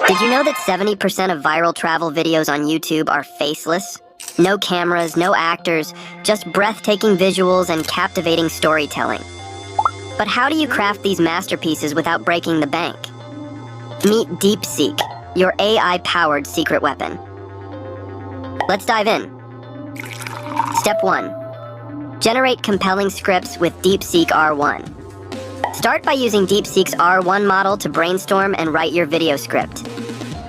Did you know that 70% of viral travel videos on YouTube are faceless? No cameras, no actors, just breathtaking visuals and captivating storytelling. But how do you craft these masterpieces without breaking the bank? Meet DeepSeek, your AI-powered secret weapon. Let's dive in. Step 1. Generate compelling scripts with DeepSeek R1. Start by using DeepSeek's R1 model to brainstorm and write your video script.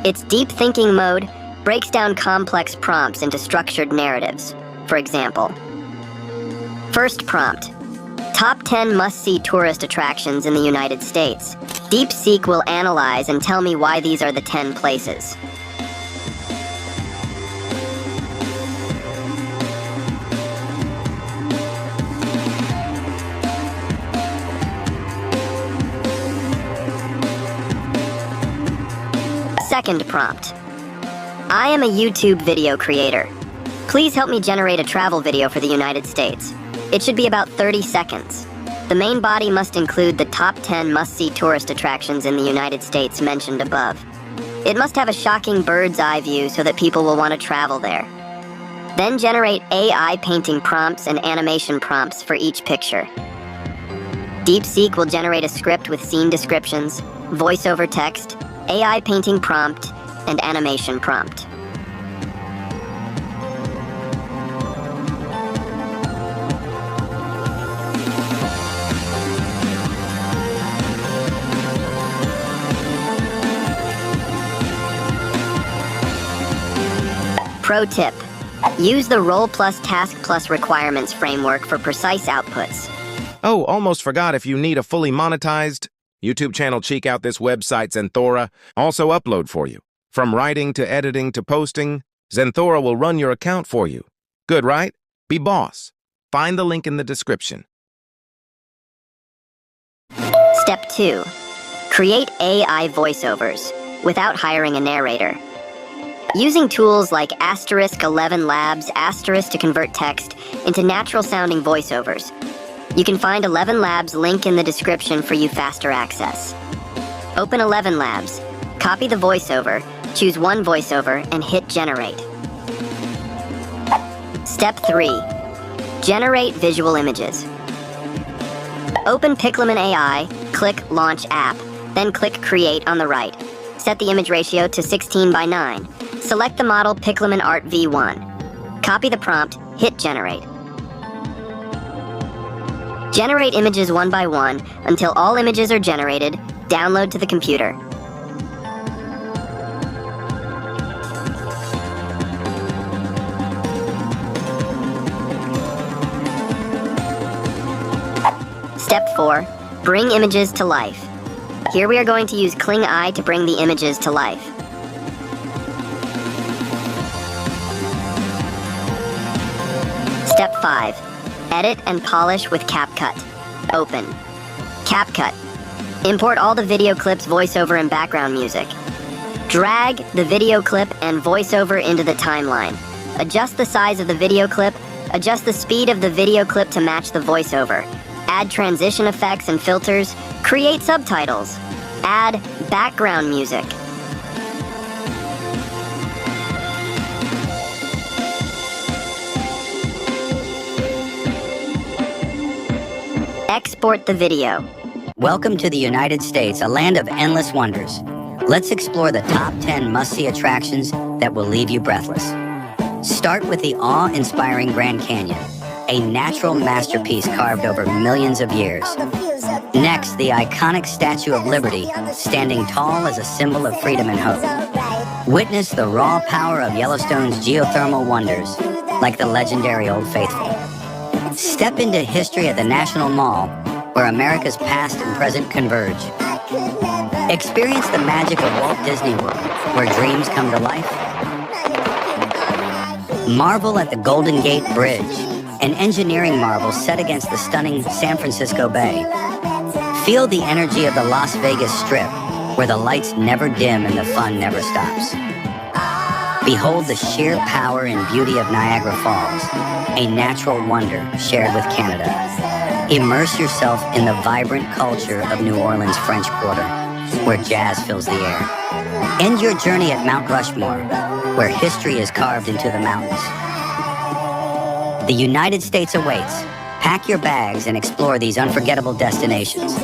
Its deep thinking mode breaks down complex prompts into structured narratives. For example, first prompt: top 10 must-see tourist attractions in the United States. DeepSeek will analyze and tell me why these are the 10 places. Second prompt: I am a YouTube video creator. Please help me generate a travel video for the United States. It should be about 30 seconds. The main body must include the top 10 must-see tourist attractions in the United States mentioned above. It must have a shocking bird's eye view so that people will want to travel there. Then generate AI painting prompts and animation prompts for each picture. DeepSeek will generate a script with scene descriptions, voiceover text, AI painting prompt, and animation prompt. Pro tip: use the Role Plus Task Plus Requirements framework for precise outputs. Oh, almost forgot, if you need a fully monetized YouTube channel, check out this website, Zenthora. Also upload for you. From writing to editing to posting, Zenthora will run your account for you. Good, right? Be boss. Find the link in the description. Step 2. Create AI voiceovers without hiring a narrator. Using tools like *11 Labs, * to convert text into natural-sounding voiceovers. You can find 11 Labs link in the description for you faster access. Open 11 Labs, copy the voiceover, choose one voiceover, and hit generate. Step 3. Generate visual images. Open Pixelman AI, click Launch App, then click Create on the right. Set the image ratio to 16:9. Select the model Pixelman Art V1. Copy the prompt, hit generate. Generate images one by one until all images are generated. Download to the computer. Step 4. Bring images to life. Here we are going to use Kling Eye to bring the images to life. Step 5. Edit and polish with CapCut. Open. CapCut. Import all the video clips, voiceover, and background music. Drag the video clip and voiceover into the timeline. Adjust the size of the video clip. Adjust the speed of the video clip to match the voiceover. Add transition effects and filters. Create subtitles. Add background music. Export the video. Welcome to the United States, a land of endless wonders. Let's explore the top 10 must-see attractions that will leave you breathless. Start with the awe-inspiring Grand Canyon, a natural masterpiece carved over millions of years. Next, the iconic Statue of Liberty, standing tall as a symbol of freedom and hope. Witness the raw power of Yellowstone's geothermal wonders, like the legendary Old Faithful. Step into history at the National Mall, where America's past and present converge. Experience the magic of Walt Disney World, where dreams come to life. Marvel at the Golden Gate Bridge, an engineering marvel set against the stunning San Francisco Bay. Feel the energy of the Las Vegas Strip, where the lights never dim and the fun never stops. Behold the sheer power and beauty of Niagara Falls, a natural wonder shared with Canada. Immerse yourself in the vibrant culture of New Orleans' French Quarter, where jazz fills the air. End your journey at Mount Rushmore, where history is carved into the mountains. The United States awaits. Pack your bags and explore these unforgettable destinations.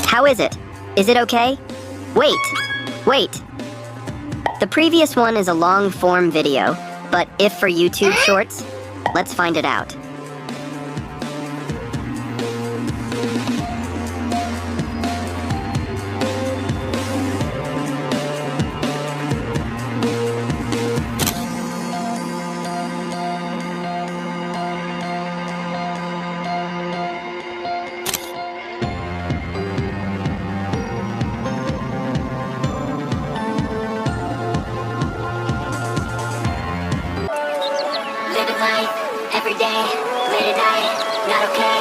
How is it? Is it okay? Wait. The previous one is a long-form video, but if for YouTube Shorts, let's find it out. Living life, every day, late at night, not okay.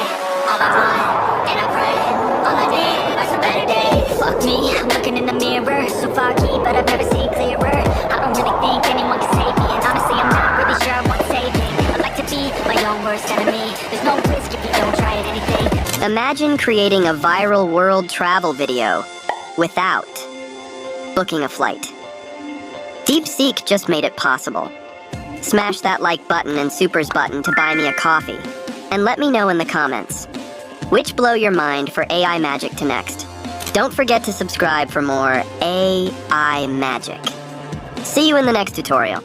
All I want, and I pray, all I need are some better days. Fuck me, I'm looking in the mirror, so foggy, but I've never seen clearer. I don't really think anyone can save me, and honestly I'm not really sure I want saving. I like to be my own worst enemy. There's no risk if you don't try at anything. Imagine creating a viral world travel video without booking a flight. DeepSeek just made it possible. Smash that like button and supers button to buy me a coffee. And let me know in the comments, which blow your mind for AI magic to next. Don't forget to subscribe for more AI magic. See you in the next tutorial.